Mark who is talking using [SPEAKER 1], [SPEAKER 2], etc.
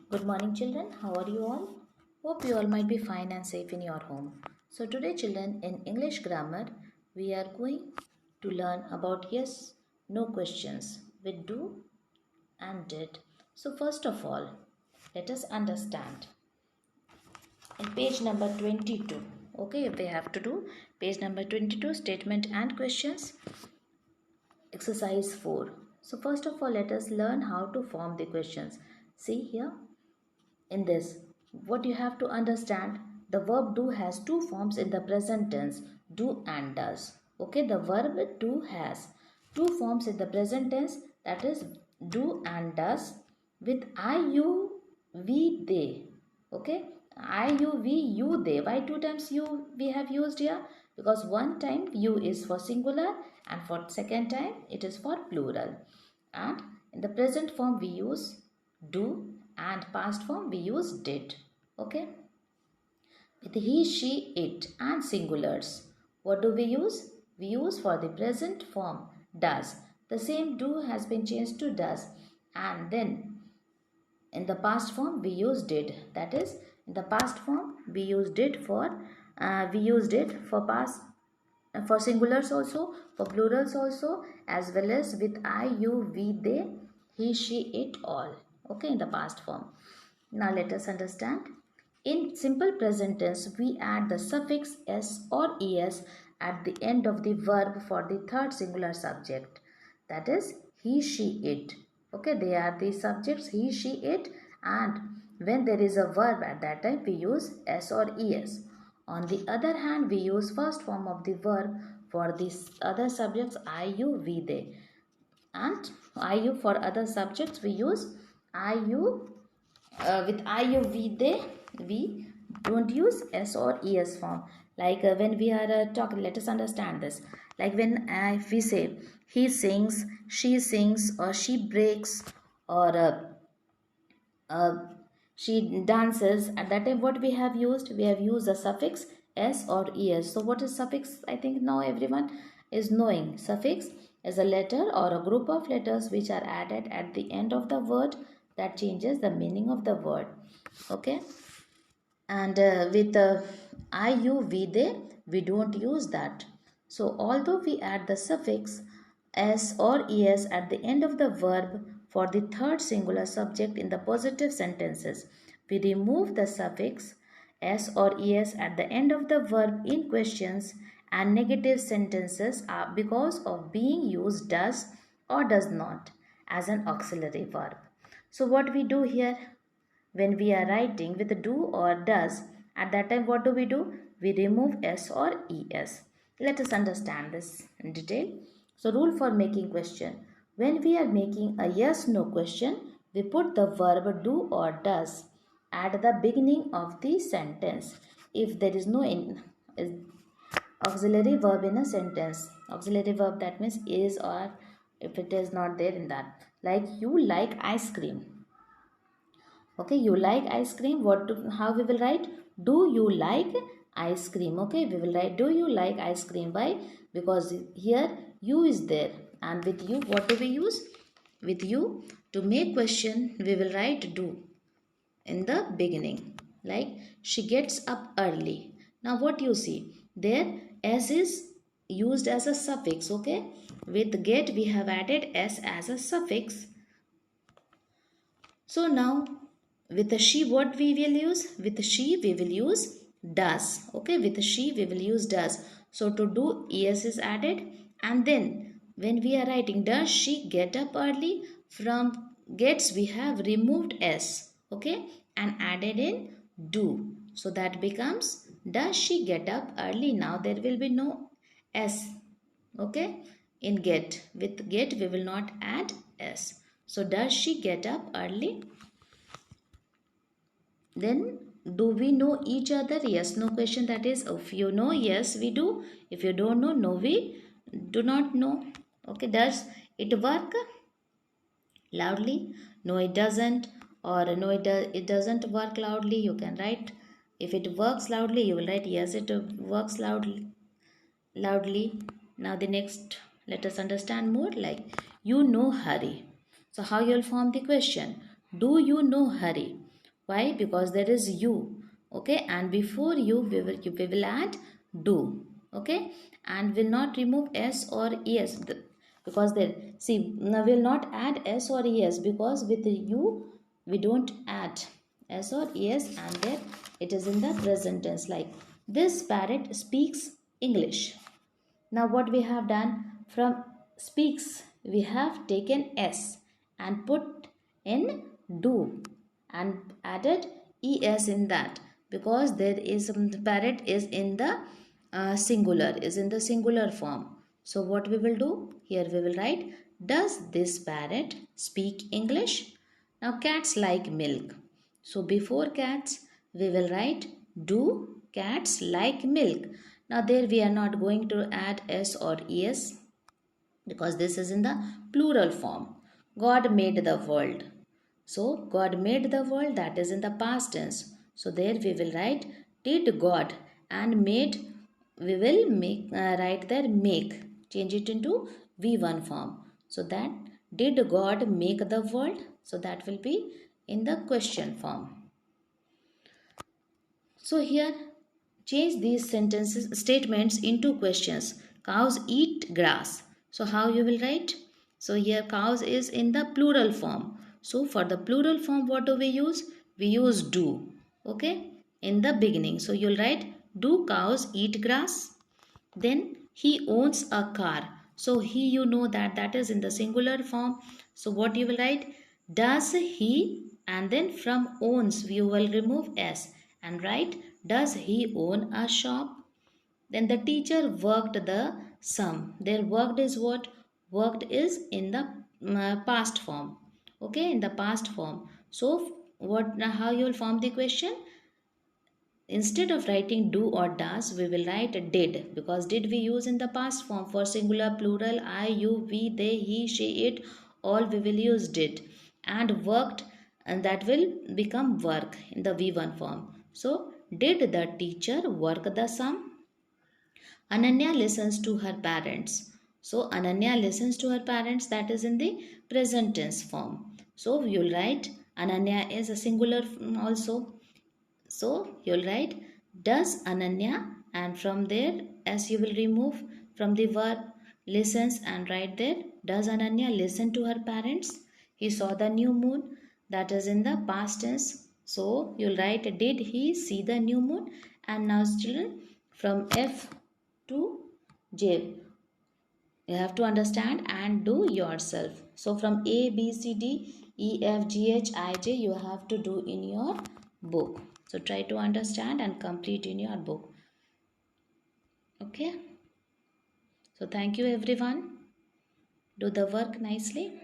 [SPEAKER 1] Good morning, children. How are you all? Hope you all might be fine and safe in your home. So, today, children, in English grammar, we are going to learn about yes, no questions with do and did. So, first of all, let us understand in page number 22. Okay, we have to do page number 22, statement and questions, exercise 4. So, first of all, let us learn how to form the questions. See here. In this, what you have to understand, the verb do has two forms in the present tense, do and does. Okay, the verb do has two forms in the present tense, that is do and does, with I, you, we, they. Okay, I, you, we, you, they. Why two times you we have used here? Because one time you is for singular and for second time it is for plural. And in the present form we use do and past form we use did. Okay, with he, she, it and singulars, what do we use? We use for the present form does. The same do has been changed to does, and then in the past form we use did. That is, in the past form we used it for past, for singulars also, for plurals also, as well as with I, you, we, they, he, she, it, all. Okay, in the past form. Now let us understand. In simple present tense, we add the suffix s or es at the end of the verb for the third singular subject. That is he, she, it. Okay, they are the subjects he, she, it, and when there is a verb at that time we use s or es. On the other hand, we use first form of the verb for the other subjects I, you, we, they. And I, you for other subjects we use I, you. With I, you, we, they, we don't use s or es form. Like when we are talking, let us understand this. Like when if we say he sings, she sings, or she breaks, or uh, she dances, at that time what we have used? We have used the suffix s or es. So what is suffix? I think now everyone is knowing. Suffix is a letter or a group of letters which are added at the end of the word that changes the meaning of the word. Okay, and with I, you, we, they, we don't use that. So although we add the suffix s or es at the end of the verb for the third singular subject in the positive sentences, we remove the suffix s or es at the end of the verb in questions and negative sentences are because of being used does or does not as an auxiliary verb. So what we do here, when we are writing with do or does, at that time what do? We remove s or es. Let us understand this in detail. So rule for making question: when we are making a yes no question, we put the verb do or does at the beginning of the sentence. If there is no auxiliary verb in a sentence, auxiliary verb, that means is, or if it is not there in that, like you like ice cream. Okay, you like ice cream. How we will write? Do you like ice cream? Okay, we will write do you like ice cream. Why? Because here you is there, and with you what do we use? With you, to make question we will write do in the beginning. Like she gets up early. Now what you see there, s is used as a suffix. Okay, with get we have added s as a suffix. So now with the she what we will use? With the she we will use does. Okay, with the she we will use does. So to do es is added, and then when we are writing does she get up early, from gets we have removed s. Okay, and added in do. So that becomes does she get up early. Now there will be no s. Okay, in get, with get we will not add s. So does she get up early? Then do we know each other? Yes no question. That is, if you know, yes we do. If you don't know, no we do not know. Okay, does it work loudly? No it doesn't. Or no it doesn't work loudly. You can write, if it works loudly you will write yes it works loudly. Now the next, let us understand more. Like you know Hari. So how you will form the question? Do you know Hari? Why? Because there is you. Okay, and before you we will add do. Okay, and will not remove s or es because there, see, now will not add s or es because with you we don't add s or es, and then it is in the present tense, like this parrot speaks English. Now what we have done, from speaks we have taken s and put in do and added es in that, because there is the parrot is in the singular, is in the singular form. So what we will do here, we will write, does this parrot speak English? Now cats like milk, so before cats we will write, do cats like milk? Now there we are not going to add s or es because this is in the plural form. God made the world, so God made the world, that is in the past tense. So there we will write, did God, and made we will make write there make, change it into v1 form. So that did God make the world, so that will be in the question form. So here change these sentences statements into questions. Cows eat grass. So how you will write? So here cows is in the plural form. So for the plural form what do we use? We use do. Okay? In the beginning. So you'll write, do cows eat grass? Then he owns a car. So he, you know that is in the singular form. So what you will write? Does he, and then from owns you will remove s and write, does he own a shop? Then the teacher worked the sum. Their worked is what? Worked is in the past form. Okay, in the past form. So what, how you will form the question? Instead of writing do or does, we will write did, because did we use in the past form. For singular, plural, I, you, we, they, he, she, it, all we will use did. And worked, and that will become work in the v1 form. So did the teacher work the sum? Ananya listens to her parents. So Ananya listens to her parents, that is in the present tense form. So you'll write, Ananya is a singular also. So you'll write, does Ananya, and from there as you will remove from the verb listens and write there, does Ananya listen to her parents? He saw the new moon, that is in the past tense. So you'll write, did he see the new moon? And now children, from F to J you have to understand and do yourself. So from A, B, C, D, E, F, G, H, I, J you have to do in your book. So try to understand and complete in your book. Okay. So thank you everyone. Do the work nicely.